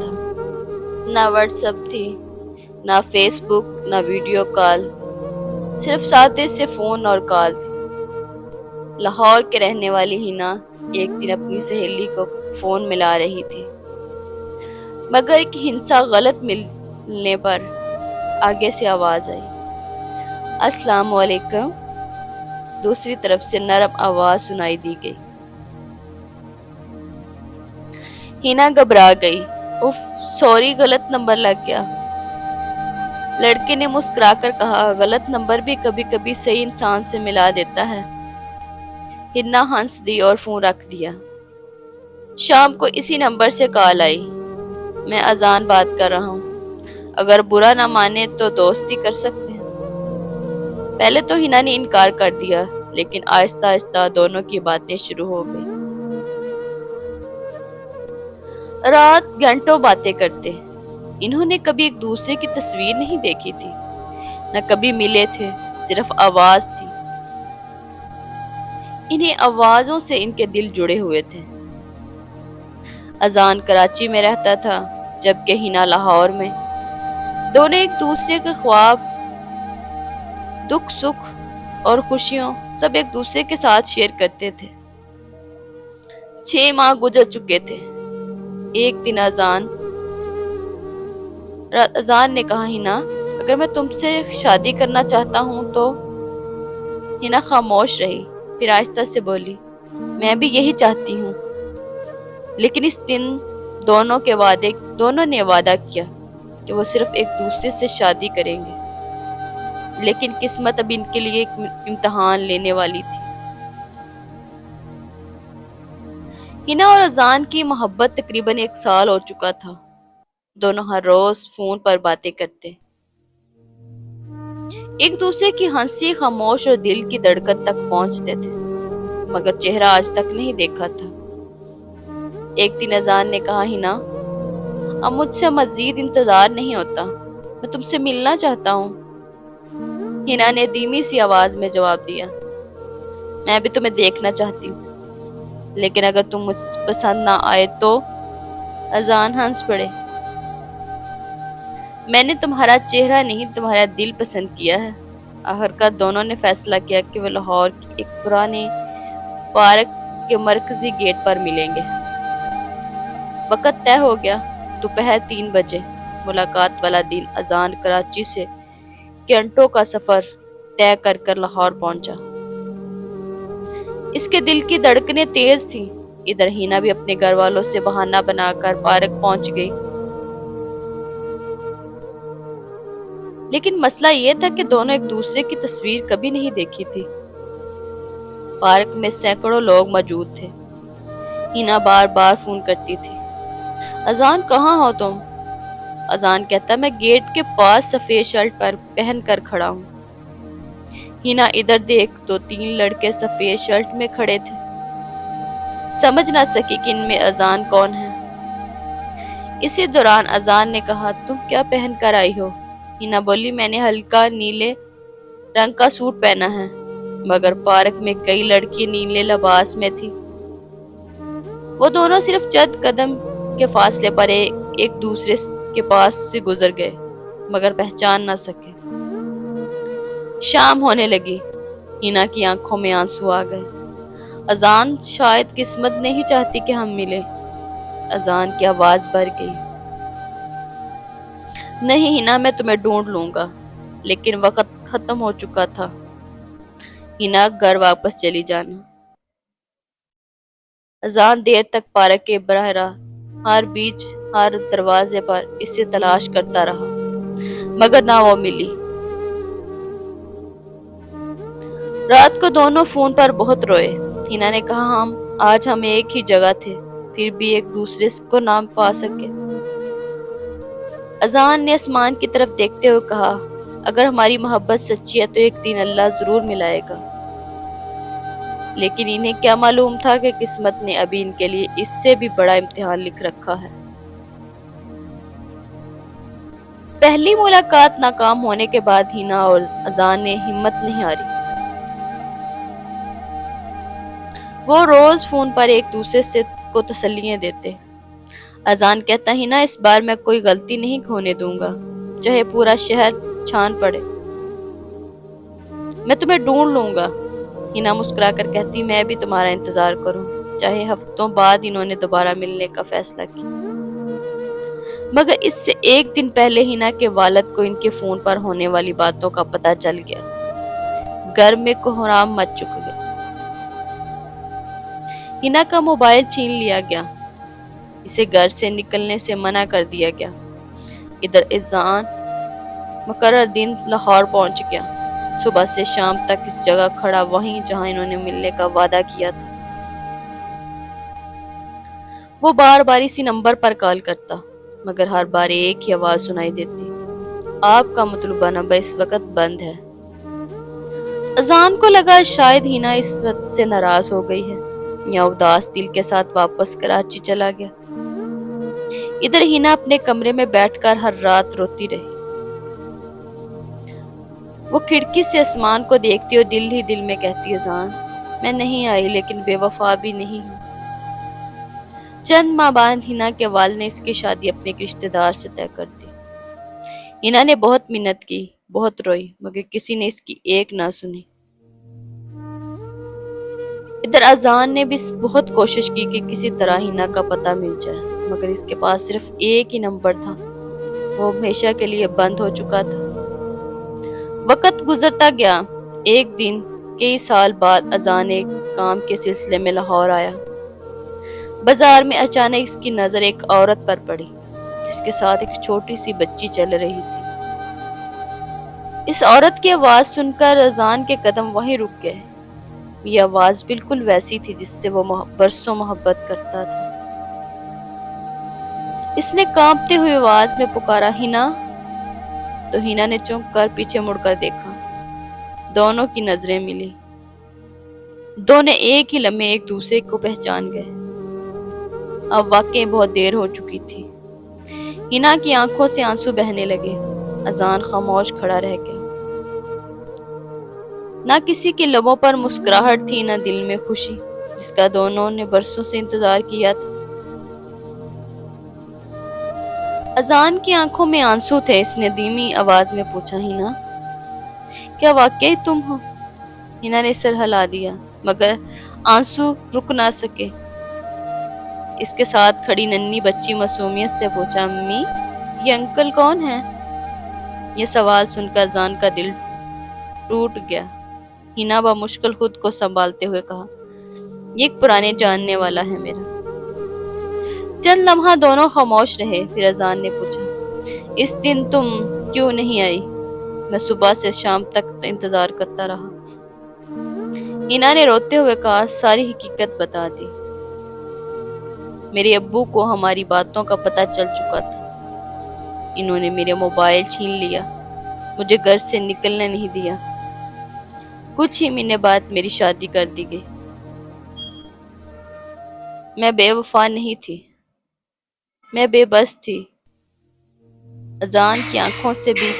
تھا۔ نہ what's app تھی، نہ فیس بک، نہ ویڈیو کال، صرف سادے سے فون اور کال تھی۔ لاہور کے رہنے والی ہینا ایک دن اپنی سہیلی کو فون ملا رہی تھی، مگر ایک ہنسا غلط ملنے پر آگے سے آواز آئی، السلام علیکم۔ دوسری طرف سے نرم آواز سنائی دی گئی۔ ہینا گھبرا گئی۔ اف سوری، غلط نمبر لگ گیا۔ لڑکے نے مسکرا کر کہا، غلط نمبر بھی کبھی کبھی صحیح انسان سے ملا دیتا ہے۔ ہینا ہنس دی اور فون رکھ دیا۔ شام کو اسی نمبر سے کال آئی، میں اذان بات کر رہا ہوں، اگر برا نہ مانے تو دوستی کر سکتے ہیں۔ پہلے تو ہینا نے انکار کر دیا، لیکن آہستہ آہستہ دونوں کی باتیں شروع ہو گئی۔ رات گھنٹوں باتیں کرتے۔ انہوں نے کبھی ایک دوسرے کی تصویر نہیں دیکھی تھی، نہ کبھی ملے تھے، صرف آواز تھی۔ انہیں آوازوں سے ان کے دل جڑے ہوئے تھے۔ اذان کراچی میں رہتا تھا، جبکہ ہینا لاہور میں۔ دونوں ایک دوسرے کے خواب، دکھ سکھ اور خوشیوں سب ایک دوسرے کے ساتھ شیئر کرتے تھے۔ 6 ماہ گزر چکے تھے۔ ایک دن اذان نے کہا، ہینا اگر میں تم سے شادی کرنا چاہتا ہوں تو؟ ہینا خاموش رہی، پھر آہستہ سے بولی، میں بھی یہی چاہتی ہوں۔ لیکن اس دن دونوں نے وعدہ کیا کہ وہ صرف ایک دوسرے سے شادی کریں گے۔ لیکن قسمت اب ان کے لیے ایک امتحان لینے والی تھی۔ ہینا اور اذان کی محبت تقریباً 1 سال ہو چکا تھا۔ دونوں ہر روز فون پر باتیں کرتے، ایک دوسرے کی ہنسی، خاموش اور دل کی دھڑکن تک پہنچتے تھے، مگر چہرہ آج تک نہیں دیکھا تھا۔ ایک دن اذان نے کہا، ہینا اب مجھ سے مزید انتظار نہیں ہوتا، میں تم سے ملنا چاہتا ہوں۔ ہینا نے دھیمی سی آواز میں جواب دیا، میں بھی تمہیں دیکھنا چاہتی ہوں، لیکن اگر تم مجھ سے پسند نہ آئے تو؟ اذان ہنس پڑے، میں نے تمہارا چہرہ نہیں تمہارا دل پسند کیا ہے۔ آخرکار دونوں نے فیصلہ کیا کہ وہ لاہور کی ایک پرانے پارک کے مرکزی گیٹ پر ملیں گے۔ وقت طے ہو گیا، دوپہر 3 بجے ملاقات والا دن۔ اذان کراچی سے گھنٹوں کا سفر طے کر کر لاہور پہنچا۔ اس کے دل کی دھڑکنیں تیز تھیں۔ ادھر ہینا بھی اپنے گھر والوں سے بہانہ بنا کر پارک پہنچ گئی، لیکن مسئلہ یہ تھا کہ دونوں ایک دوسرے کی تصویر کبھی نہیں دیکھی تھی۔ پارک میں سینکڑوں لوگ موجود تھے۔ ہینا بار بار فون کرتی تھی، اذان کہاں ہو تم؟ اذان کہتا، میں گیٹ کے پاس سفید شرٹ پر پہن کر کھڑا ہوں۔ ہینا ادھر دیکھ تو 3 لڑکے سفید شرٹ میں کھڑے تھے۔ سمجھ نہ سکی کہ ان میں اذان کون ہے۔ اسی دوران اذان نے کہا، تم کیا پہن کر آئی ہو؟ ہینا بولی، میں نے ہلکا نیلے رنگ کا سوٹ پہنا ہے، مگر پارک میں کئی لڑکی نیلے لباس میں تھی۔ وہ دونوں صرف چند قدم کے فاصلے پر ایک دوسرے کے پاس سے گزر گئے، مگر پہچان نہ سکے۔ شام ہونے لگی، ہینا کی آنکھوں میں آنسو آ گئے۔ اذان، شاید قسمت نہیں چاہتی کہ ہم ملیں۔ اذان کی آواز بھر گئی، نہیں ہینا، میں تمہیں ڈھونڈ لوں گا۔ لیکن وقت ختم ہو چکا تھا۔ ہینا گھر واپس چلی جانا۔ اذان دیر تک پارک کے براہ راہ، ہر بیچ، ہر دروازے پر اسے تلاش کرتا رہا، مگر نہ وہ ملی۔ رات کو دونوں فون پر بہت روئے۔ ہینا نے کہا، آج ہم ایک ہی جگہ تھے، پھر بھی ایک دوسرے کو نہ پا سکے۔ اذان نے آسمان کی طرف دیکھتے ہوئے کہا، اگر ہماری محبت سچی ہے تو ایک دن اللہ ضرور ملائے گا۔ لیکن انہیں کیا معلوم تھا کہ قسمت نے ابھی ان کے لیے اس سے بھی بڑا امتحان لکھ رکھا ہے۔ پہلی ملاقات ناکام ہونے کے بعد ہینا اور اذان نے ہمت نہیں ہاری۔ وہ روز فون پر ایک دوسرے کو تسلیاں دیتے، اذان کہتا ہی نا اس بار میں کوئی غلطی نہیں ہونے دوں گا، چاہے پورا شہر چھان پڑے، میں تمہیں ڈھونڈ لوں گا۔ ہینا مسکرا کر کہتی میں بھی تمہارا انتظار کروں، چاہے ہفتوں بعد انہوں نے دوبارہ ملنے کا فیصلہ کیا۔ مگر اس سے ایک دن پہلے ہینا کے والد کو ان کے فون پر ہونے والی باتوں کا پتہ چل گیا۔ گھر میں کوہرام مچ چکا گیا۔ ہینا کا موبائل چھین لیا گیا، اسے گھر سے نکلنے سے منع کر دیا گیا۔ ادھر اذان مقرر دن لاہور پہنچ گیا، صبح سے شام تک اس جگہ کھڑا، وہیں جہاں انہوں نے ملنے کا وعدہ کیا تھا۔ وہ بار بار اسی نمبر پر کال کرتا، مگر ہر بار ایک ہی آواز سنائی دیتی، آپ کا مطلوبہ نمبر اس وقت بند ہے۔ اذان کو لگا شاید ہینا اس وقت سے ناراض ہو گئی ہے یا اداس دل کے ساتھ واپس کراچی چلا گیا۔ ادھر ہینا اپنے کمرے میں بیٹھ کر ہر رات روتی رہی۔ وہ کھڑکی سے آسمان کو دیکھتی اور دل ہی دل میں کہتی اذان میں نہیں آئی لیکن بے وفا بھی نہیں ہوں۔ چند ماہ بعد ہینا کے والد نے اس کی شادی اپنے ایک رشتہ دار سے طے کر دی۔ ہینا نے بہت منت کی، بہت روئی، مگر کسی نے اس کی ایک نہ سنی۔ ادھر اذان نے بھی بہت کوشش کی کہ کسی طرح ہینا کا پتہ مل جائے، مگر اس کے پاس صرف ایک ہی نمبر تھا، وہ ہمیشہ کے لیے بند ہو چکا تھا۔ وقت گزرتا گیا۔ ایک دن کئی سال بعد اذان ایک کام کے سلسلے میں لاہور آیا۔ بازار میں اچانک اس کی نظر ایک عورت پر پڑی جس کے ساتھ ایک چھوٹی سی بچی چل رہی تھی۔ اس عورت کی آواز سن کر اذان کے قدم وہیں رک گئے۔ یہ آواز بالکل ویسی تھی جس سے وہ برسوں محبت کرتا تھا۔ اس نے کانپتے ہوئے آواز میں پکارا ہینا، تو ہینا نے چونک کر پیچھے مڑ کر دیکھا۔ دونوں کی نظریں ملی۔ دونوں ایک ہی لمحے ایک دوسرے کو پہچان گئے۔ اب واقعی بہت دیر ہو چکی تھی۔ ہینا کی آنکھوں سے آنسو بہنے لگے۔ اذان خاموش کھڑا رہ گیا۔ نہ کسی کے لبوں پر مسکراہٹ تھی، نہ دل میں خوشی جس کا دونوں نے برسوں سے انتظار کیا تھا۔ اذان کی آنکھوں میں آنسو تھے۔ اس نے دھیمی آواز میں پوچھا ہینا کیا واقعی تم ہو؟ ہینا نے سر ہلا دیا مگر آنسو رک نہ سکے۔ اس کے ساتھ کھڑی ننھی بچی معصومیت سے پوچھا امی یہ انکل کون ہیں؟ یہ سوال سن کر اذان کا دل ٹوٹ گیا۔ ہینا بمشکل خود کو سنبھالتے ہوئے کہا یہ ایک پرانے جاننے والا ہے میرا۔ چند لمحہ دونوں خاموش رہے، پھر اذان نے پوچھا اس دن تم کیوں نہیں آئی؟ میں صبح سے شام تک انتظار کرتا رہا۔ ہینا نے روتے ہوئے کہا ساری حقیقت بتا دی۔ میرے ابو کو ہماری باتوں کا پتہ چل چکا تھا۔ انہوں نے میرے موبائل چھین لیا، مجھے گھر سے نکلنے نہیں دیا۔ کچھ ہی مہینے بعد میری شادی کر دی گئی۔ میں بے وفا نہیں تھی، میں بے بس تھی۔ اذان کی آنکھوں سے بھی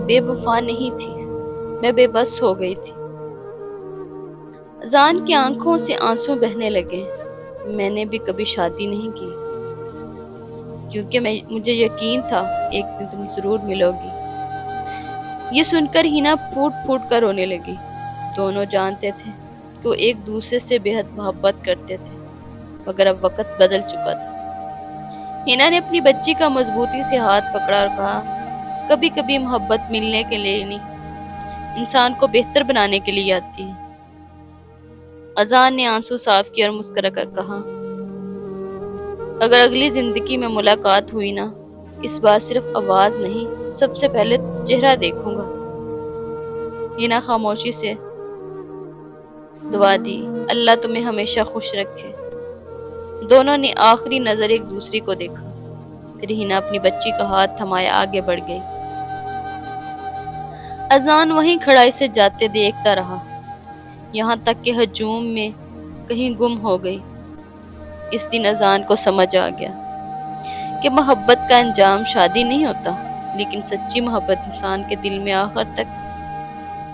بے وفا نہیں تھی، میں بے بس ہو گئی تھی۔ اذان کی آنکھوں سے آنسو بہنے لگے۔ میں نے بھی کبھی شادی نہیں کی کیونکہ مجھے یقین تھا ایک دن تم ضرور ملو گی۔ یہ سن کر ہینا پھوٹ پھوٹ کر رونے لگی۔ دونوں جانتے تھے کہ وہ ایک دوسرے سے بے حد محبت کرتے تھے، مگر اب وقت بدل چکا تھا۔ ہینا نے اپنی بچی کا مضبوطی سے ہاتھ پکڑا اور کہا کبھی کبھی محبت ملنے کے لیے نہیں، انسان کو بہتر بنانے کے لیے آتی ہے۔ اذان نے آنسو صاف کیا اور مسکرا کر کہا اگر اگلی زندگی میں ملاقات ہوئی نا، اس بار صرف آواز نہیں، سب سے پہلے چہرہ دیکھوں گا۔ ہینا خاموشی سے دعا دی اللہ تمہیں ہمیشہ خوش رکھے۔ دونوں نے آخری نظر ایک دوسرے کو دیکھا، پھر ہینا اپنی بچی کا ہاتھ تھمائے آگے بڑھ گئی۔ اذان وہیں کھڑا اسے جاتے دیکھتا رہا، یہاں تک کہ ہجوم میں کہیں گم ہو گئی۔ اس دن اذان کو سمجھ آ گیا کہ محبت کا انجام شادی نہیں ہوتا، لیکن سچی محبت انسان کے دل میں آخر تک